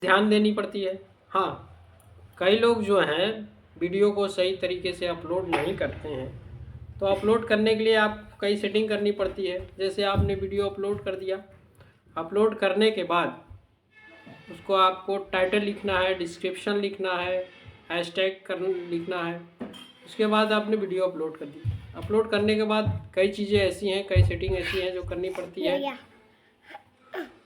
ध्यान देनी पड़ती है। हाँ, कई लोग जो हैं वीडियो को सही तरीके से अपलोड नहीं करते हैं, तो अपलोड करने के लिए आप कई सेटिंग करनी पड़ती है। जैसे आपने वीडियो अपलोड कर दिया, अपलोड करने के बाद उसको आपको टाइटल लिखना है, डिस्क्रिप्शन लिखना है, हैशटैग कर लिखना है। उसके बाद आपने वीडियो अपलोड कर दी। अपलोड करने के बाद कई चीज़ें ऐसी हैं, कई सेटिंग ऐसी हैं जो करनी पड़ती है,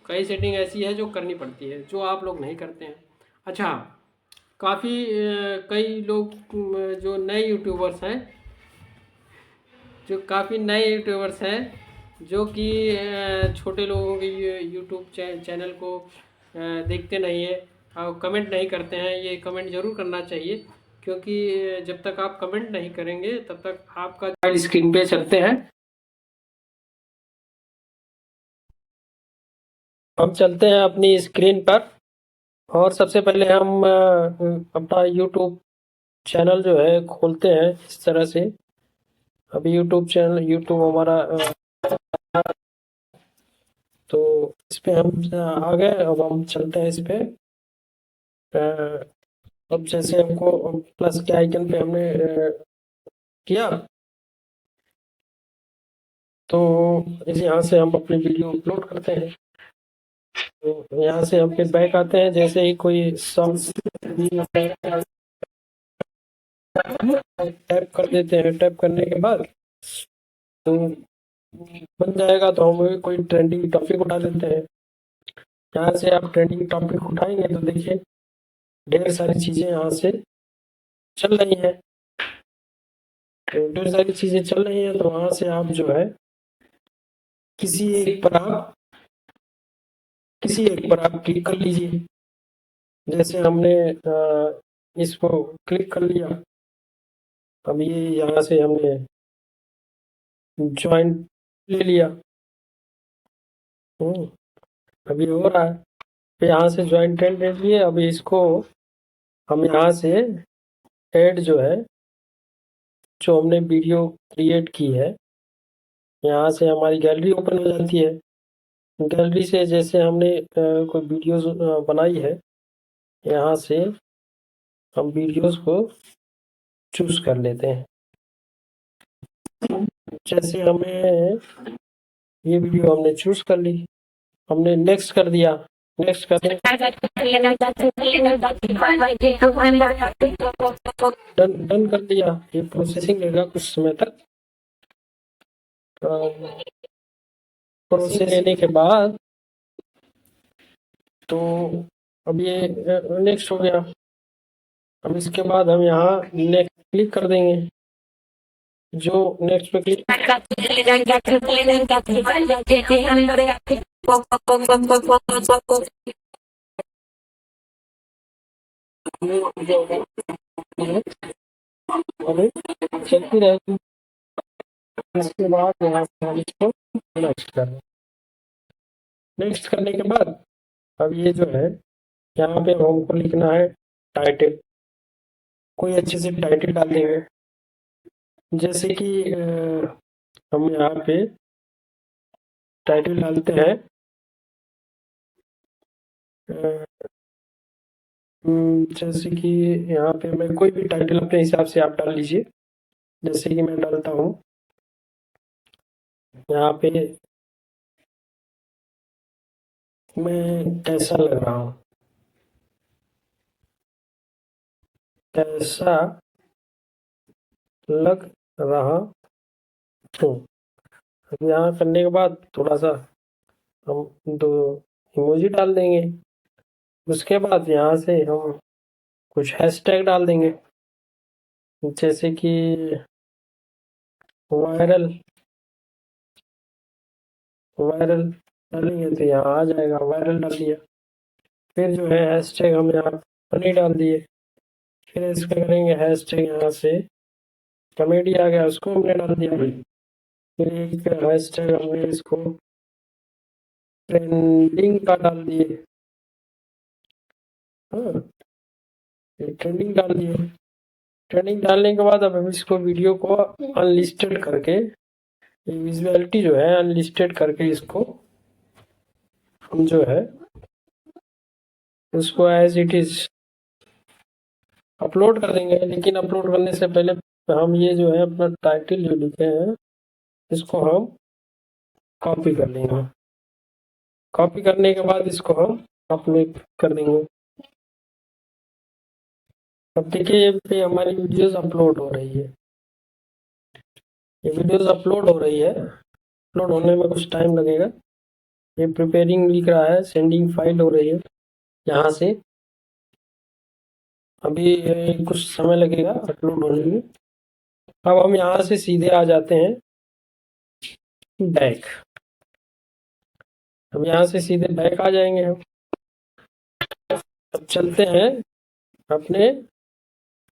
कई सेटिंग ऐसी है जो करनी पड़ती है, जो आप लोग नहीं करते हैं। अच्छा, काफ़ी कई लोग जो नए यूट्यूबर्स हैं, जो काफ़ी नए यूट्यूबर्स हैं, जो कि छोटे लोगों के यूट्यूब चैनल को देखते नहीं है और कमेंट नहीं करते हैं। ये कमेंट ज़रूर करना चाहिए, क्योंकि जब तक आप कमेंट नहीं करेंगे तब तक आपका मोबाइल स्क्रीन पे चलते हैं। हम चलते हैं अपनी स्क्रीन पर, और सबसे पहले हम अपना यूट्यूब चैनल जो है खोलते हैं इस तरह से। अभी यूट्यूब चैनल, यूट्यूब हमारा तो इस पे हम आ गए। अब हम चलते हैं इस पे। अब जैसे हमको प्लस के आइकन पे हमने किया, तो इस यहाँ से हम अपनी वीडियो अपलोड करते हैं। तो यहाँ से हम फिर बैक आते हैं। जैसे ही कोई सॉन्ग टैप कर देते हैं, टैप करने के बाद तो बन जाएगा, तो हम कोई ट्रेंडिंग टॉपिक उठा लेते हैं। यहाँ से आप ट्रेंडिंग टॉपिक उठाएंगे तो देखिए ढेर सारी चीज़ें यहाँ से चल रही हैं। तो ढेर सारी चीज़ें चल रही हैं, तो वहाँ से आप जो है किसी एक पर आप क्लिक कर लीजिए। जैसे हमने इसको क्लिक कर लिया। अब ये यहाँ से हमने ज्वाइन ले लिया। अभी हो रहा है। फिर यहाँ से ज्वाइन ट्रेंड ले लिए। अभी इसको हम यहाँ से ऐड जो है, जो हमने वीडियो क्रिएट की है, यहाँ से हमारी गैलरी ओपन हो जाती है। गैलरी से जैसे हमने कोई वीडियोस बनाई है, यहाँ से हम वीडियोस को चूज कर लेते हैं। जैसे हमें ये वीडियो हमने चूज कर ली, हमने नेक्स्ट कर दिया। नेक्स्ट करने डन डन कर दिया। ये प्रोसेसिंग लेगा कुछ समय तक। प्रोसेस लेने के बाद तो अब ये नेक्स्ट हो गया। अब इसके बाद हम यहाँ नेक्स्ट क्लिक कर देंगे। जो नेक्स्ट पे क्लिक अभी चलती रहेगी। इसके बाद यहाँ से हम इसको नेक्स्ट कर दें। नेक्स्ट करने के बाद अब ये जो है, यहाँ पे हमको लिखना है टाइटल। कोई अच्छे से टाइटल डाल देंगे। जैसे कि हम यहाँ पे टाइटल डालते हैं, जैसे कि यहाँ पे मैं कोई भी टाइटल अपने हिसाब से आप डाल लीजिए। जैसे कि मैं डालता हूँ यहाँ पे, मैं कैसा लग रहा हूँ, कैसा लग रहा हूँ। अब यहाँ करने के बाद थोड़ा सा हम 2 इमोजी डाल देंगे। उसके बाद यहाँ से हम कुछ हैशटैग डाल देंगे, जैसे कि वायरल। वायरल डालेंगे तो यहाँ आ जाएगा, वायरल डाल दिया। फिर जो है हैशटैग हम यहाँ फनी डाल दिए। फिर इसका करेंगे हैशटैग, यहाँ से कॉमेडी आ गया, उसको हमने डाल दिया। फिर एक हैशटैग हमने इसको ट्रेंडिंग का डाल दिए। हाँ, ट्रेंडिंग डाल दिए। ट्रेंडिंग डालने के बाद अब हम इसको वीडियो को अनलिस्टेड करके, विजुअलिटी जो है अनलिस्टेड करके, इसको हम जो है इसको एज इट इज अपलोड कर देंगे। लेकिन अपलोड करने से पहले हम ये जो है अपना टाइटल जो लिखे हैं इसको हम कॉपी कर लेंगे। कॉपी करने के बाद इसको हम अपलोड कर देंगे। अब देखिए ये पे हमारी वीडियोस अपलोड हो रही है। ये वीडियोस अपलोड हो रही है। अपलोड होने में कुछ टाइम लगेगा। ये प्रिपेयरिंग लिख रहा है, सेंडिंग फाइल हो रही है यहाँ से। अभी कुछ समय लगेगा अपलोड होने में। अब हम यहाँ से सीधे आ जाते हैं बैक। अब यहाँ से सीधे बैक आ जाएंगे हम। अब चलते हैं अपने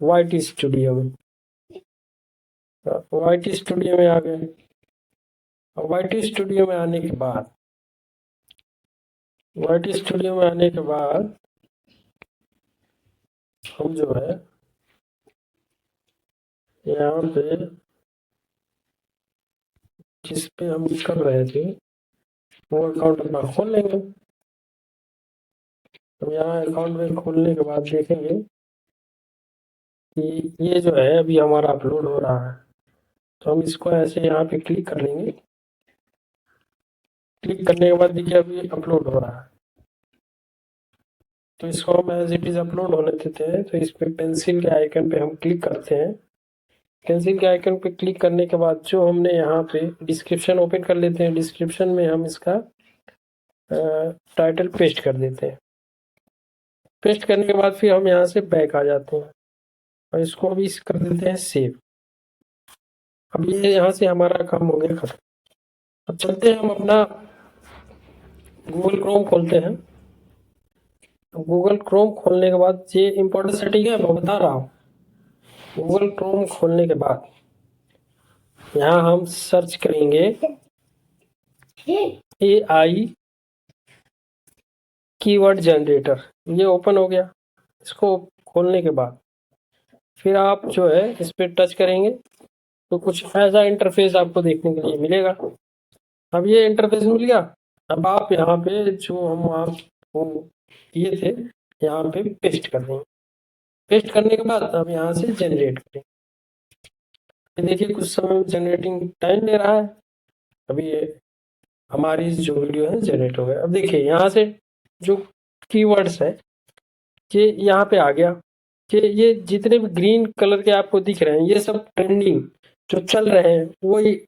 वाइट स्टूडियो में। वाइट स्टूडियो में आ गए। वाइट स्टूडियो में आने के बाद हम जो है यहाँ पे जिस पे हम कर रहे थे वो अकाउंट अपना खोल लेंगे। अब यहाँ अकाउंट में खोलने के बाद देखेंगे कि ये जो है अभी हमारा अपलोड हो रहा है। तो हम इसको ऐसे यहाँ पे क्लिक कर लेंगे। क्लिक करने के बाद देखिए अभी अपलोड हो रहा है। तो इसको हम एज इट इज अपलोड होने देते हैं। तो इस पे पेंसिल के आइकन पे हम क्लिक करते हैं। पेंसिल के आइकन पे क्लिक करने के बाद जो हमने यहाँ पे डिस्क्रिप्शन ओपन कर लेते हैं। डिस्क्रिप्शन में हम इसका टाइटल पेस्ट कर देते हैं। पेस्ट करने के बाद फिर हम यहाँ से बैक आ जाते हैं और इसको अभी कर देते हैं सेव। अब ये यहाँ से हमारा काम हो गया खत्म। अब चलते हैं हम अपना गूगल क्रोम खोलते हैं। गूगल क्रोम खोलने के बाद ये इम्पोर्टेंट सेटिंग है मैं बता रहा हूँ। गूगल क्रोम खोलने के बाद यहाँ हम सर्च करेंगे AI कीवर्ड जनरेटर। ये ओपन हो गया। इसको खोलने के बाद फिर आप जो है इस पर टच करेंगे तो कुछ ऐसा इंटरफेस आपको देखने के लिए मिलेगा। अब ये इंटरफेस मिल गया। अब आप यहाँ पे जो हम आपको ये थे यहाँ पे पेस्ट कर देंगे। पेस्ट करने के बाद अब यहाँ से जनरेट करें। देखिए कुछ समय जनरेटिंग टाइम ले रहा है। अभी ये हमारी जो वीडियो है जनरेट हो गया। अब देखिए यहाँ से जो कीवर्ड्स है ये यहाँ पे आ गया कि ये जितने भी ग्रीन कलर के आपको दिख रहे हैं ये सब ट्रेंडिंग जो चल रहे हैं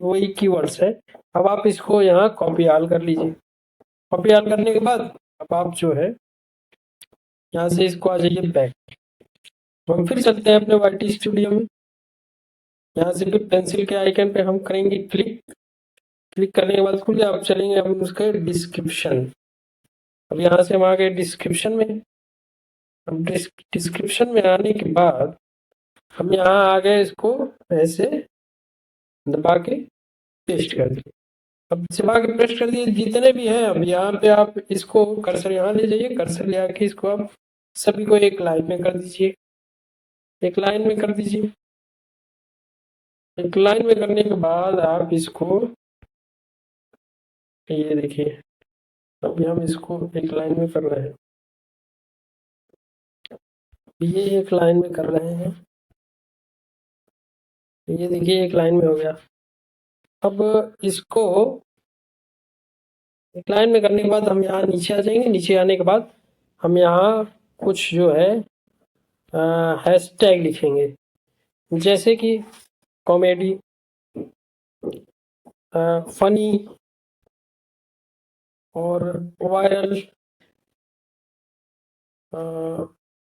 वही कीवर्ड्स है। अब आप इसको यहाँ कॉपी ऑल कर लीजिए। कॉपी ऑल करने के बाद अब आप जो है यहाँ से इसको आ जाइए बैक। हम फिर चलते हैं अपने वाइट स्टूडियो में। यहाँ से फिर पेंसिल के आइकन पे हम करेंगे क्लिक। क्लिक करने के बाद खुल गया। अब चलेंगे हम उसके डिस्क्रिप्शन। अब यहाँ से हम आ गए डिस्क्रिप्शन में। अब डिस्क्रिप्शन में आने के बाद हम यहाँ आ गए। इसको ऐसे दबा के पेस्ट कर दिए। अब दबा के पेस्ट कर दिए जितने भी हैं। अब यहाँ पे आप इसको कर्सर यहाँ ले जाइए। कर्सर ले आके इसको आप सभी को एक लाइन में कर दीजिए। एक लाइन में कर दीजिए। एक लाइन में करने के बाद आप इसको ये देखिए अभी हम इसको एक लाइन में कर रहे हैं। ये एक लाइन में कर रहे हैं। ये देखिए एक लाइन में हो गया। अब इसको एक लाइन में करने के बाद हम यहाँ नीचे आ जाएंगे। नीचे आने के बाद हम यहाँ कुछ जो है हैशटैग लिखेंगे जैसे कि कॉमेडी, फनी और वायरल,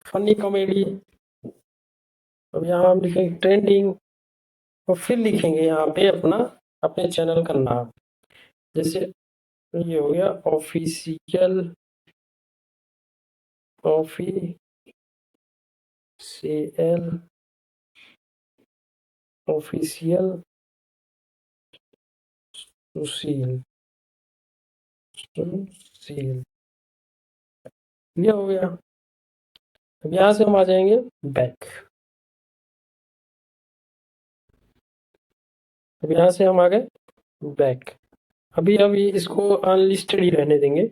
फनी कॉमेडी। अब यहाँ हम लिखेंगे ट्रेंडिंग और फिर लिखेंगे यहाँ पे अपने चैनल का नाम। जैसे ये हो गया ऑफिशियल सुशील। ये हो गया। अब यहाँ से हम आ जाएंगे बैक। अब यहाँ से हम आ गए बैक। अभी इसको अनलिस्टेड ही रहने देंगे।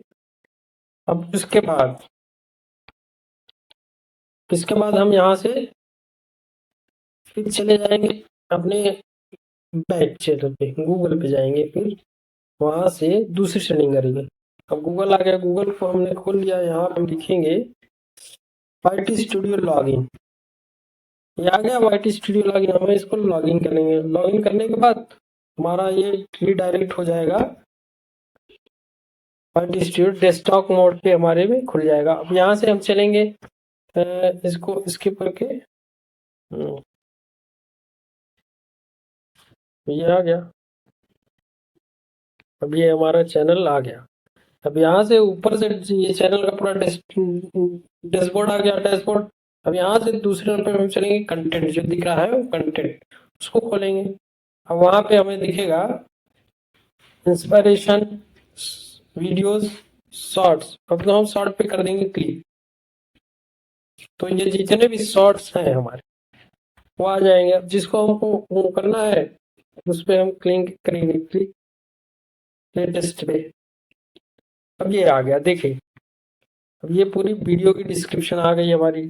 अब उसके बाद इसके बाद हम यहाँ से फिर चले जाएंगे अपने बैक चैनल पे, गूगल पे जाएंगे, फिर वहाँ से दूसरी सेटिंग करेंगे। अब गूगल आ गया, गूगल को हमने खोल लिया। यहाँ पे हम लिखेंगे YT स्टूडियो लॉगिन। ये आ गया YT स्टूडियो लॉगिन। हम इसको लॉगिन करेंगे। लॉगिन करने के बाद हमारा ये रीडायरेक्ट हो जाएगा YT स्टूडियो डेस्कटॉप मोड पे, हमारे में खुल जाएगा। अब यहाँ से हम चलेंगे इसको स्किप करके, ये आ गया। अब ये हमारा चैनल आ गया। अब यहाँ से ऊपर से ये चैनल का पूरा डैशबोर्ड आ गया, डैशबोर्ड। अब यहाँ से दूसरे पे हम चलेंगे, कंटेंट जो दिख रहा है वो कंटेंट, उसको खोलेंगे। अब वहाँ पे हमें दिखेगा इंस्पिरेशन, वीडियोस, शॉर्ट्स। अब तो हम शॉर्ट पे कर देंगे क्लिक, तो ये जितने भी शॉर्ट्स हैं हमारे वो आ जाएंगे। अब जिसको हमको वो करना है उस पर हम क्लिक करेंगे, क्लिक लेटेस्ट पे। अब ये आ गया, देखिए अब ये पूरी वीडियो की डिस्क्रिप्शन आ गई हमारी,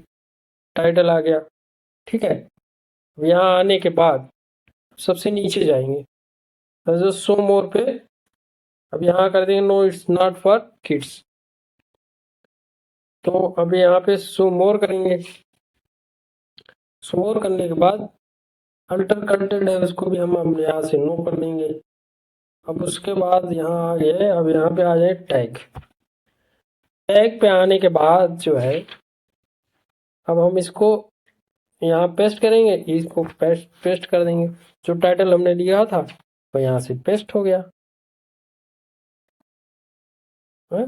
टाइटल आ गया, ठीक है। अब यहाँ आने के बाद सबसे नीचे जाएंगे जो शो मोर पे, अब यहाँ कर देंगे no it's not for kids. तो अब यहाँ पे शो मोर करेंगे। शो मोर करने के बाद अल्टर कंटेंट है उसको भी हम यहाँ से नो कर देंगे। अब उसके बाद यहाँ आ गए, अब यहाँ पे आ जाए टैग। टैग पे आने के बाद जो है अब हम इसको यहाँ पेस्ट करेंगे, इसको पेस्ट कर देंगे। जो टाइटल हमने लिया था वो यहाँ से पेस्ट हो गया है?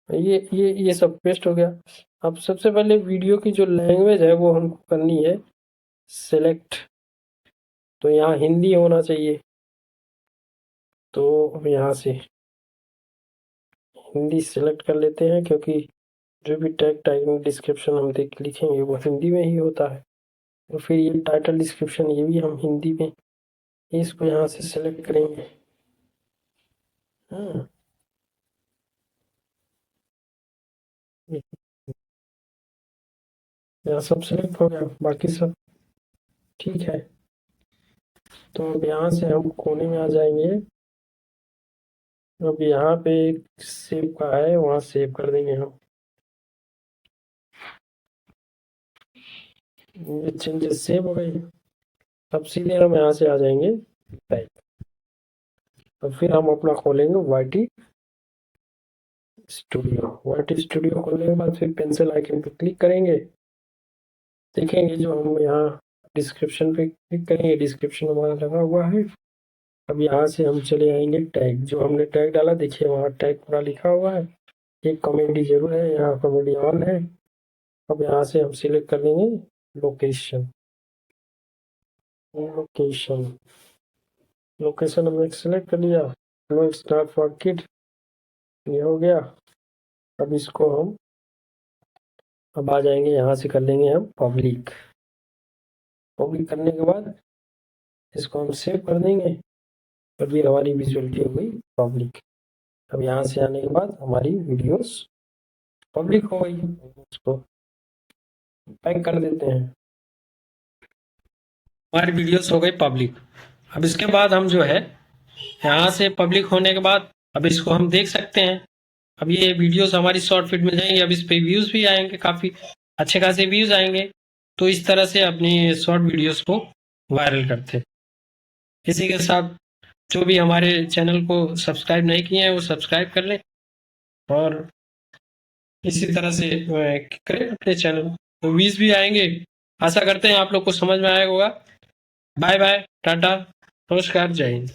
ये सब पेस्ट हो गया। अब सबसे पहले वीडियो की जो लैंग्वेज है वो हमको करनी है सेलेक्ट, तो यहाँ हिंदी होना चाहिए। तो अब यहाँ से हिंदी सेलेक्ट कर लेते हैं, क्योंकि जो भी टैग डिस्क्रिप्शन हम लिखेंगे वो हिंदी में ही होता है। तो फिर ये टाइटल डिस्क्रिप्शन ये भी हम हिंदी में, इसको यहाँ से सेलेक्ट करेंगे। हाँ, यहाँ सब सेलेक्ट हो गया, बाकी सब ठीक है। तो अब यहाँ से हम कोने में आ जाएंगे। अब यहाँ पे सेव का है, वहाँ सेव कर देंगे हम। ये चेंजेस सेव हो गई। अब सीधे हम यहाँ से आ जाएंगे बैक। अब फिर हम अपना खोलेंगे YT स्टूडियो। YT स्टूडियो खोलने के बाद फिर पेंसिल आइकन पे क्लिक करेंगे। देखेंगे जो हम यहाँ डिस्क्रिप्शन पे क्लिक करेंगे, डिस्क्रिप्शन हमारा लगा हुआ है। अब यहाँ से हम चले आएंगे टैग, जो हमने टैग डाला देखिए वहाँ टैग पूरा लिखा हुआ है। एक कॉमेडी जरूर है, यहाँ कॉमेडी ऑन है। अब यहाँ से हम सिलेक्ट कर देंगे लोकेशन। लोकेशन हमने सेलेक्ट कर लिया, no it's not for kid, ये हो गया। अब इसको हम अब आ जाएंगे, यहाँ से कर लेंगे हम पब्लिक। पब्लिक करने के बाद इसको हम सेव कर देंगे। अभी हमारी विजुअलिटी हो गई पब्लिक। अब यहाँ से आने के बाद हमारी वीडियोस पब्लिक हो गई। उसको पैक कर देते हैं, हमारी वीडियोस हो गई पब्लिक। अब इसके बाद हम जो है यहाँ से पब्लिक होने के बाद अब इसको हम देख सकते हैं। अब ये वीडियोस हमारी शॉर्ट फीड में जाएंगे। अब इस पे व्यूज़ भी आएंगे, काफ़ी अच्छे खासे व्यूज़ आएंगे। तो इस तरह से अपनी शॉर्ट वीडियोस को वायरल करते। इसी के साथ जो भी हमारे चैनल को सब्सक्राइब नहीं किए हैं वो सब्सक्राइब कर लें, और इसी तरह से करें अपने चैनल। तो व्यूज़ भी आएंगे। आशा करते हैं आप लोग को समझ में आया होगा। बाय बाय, टाटा, नमस्कार, जय हिंद।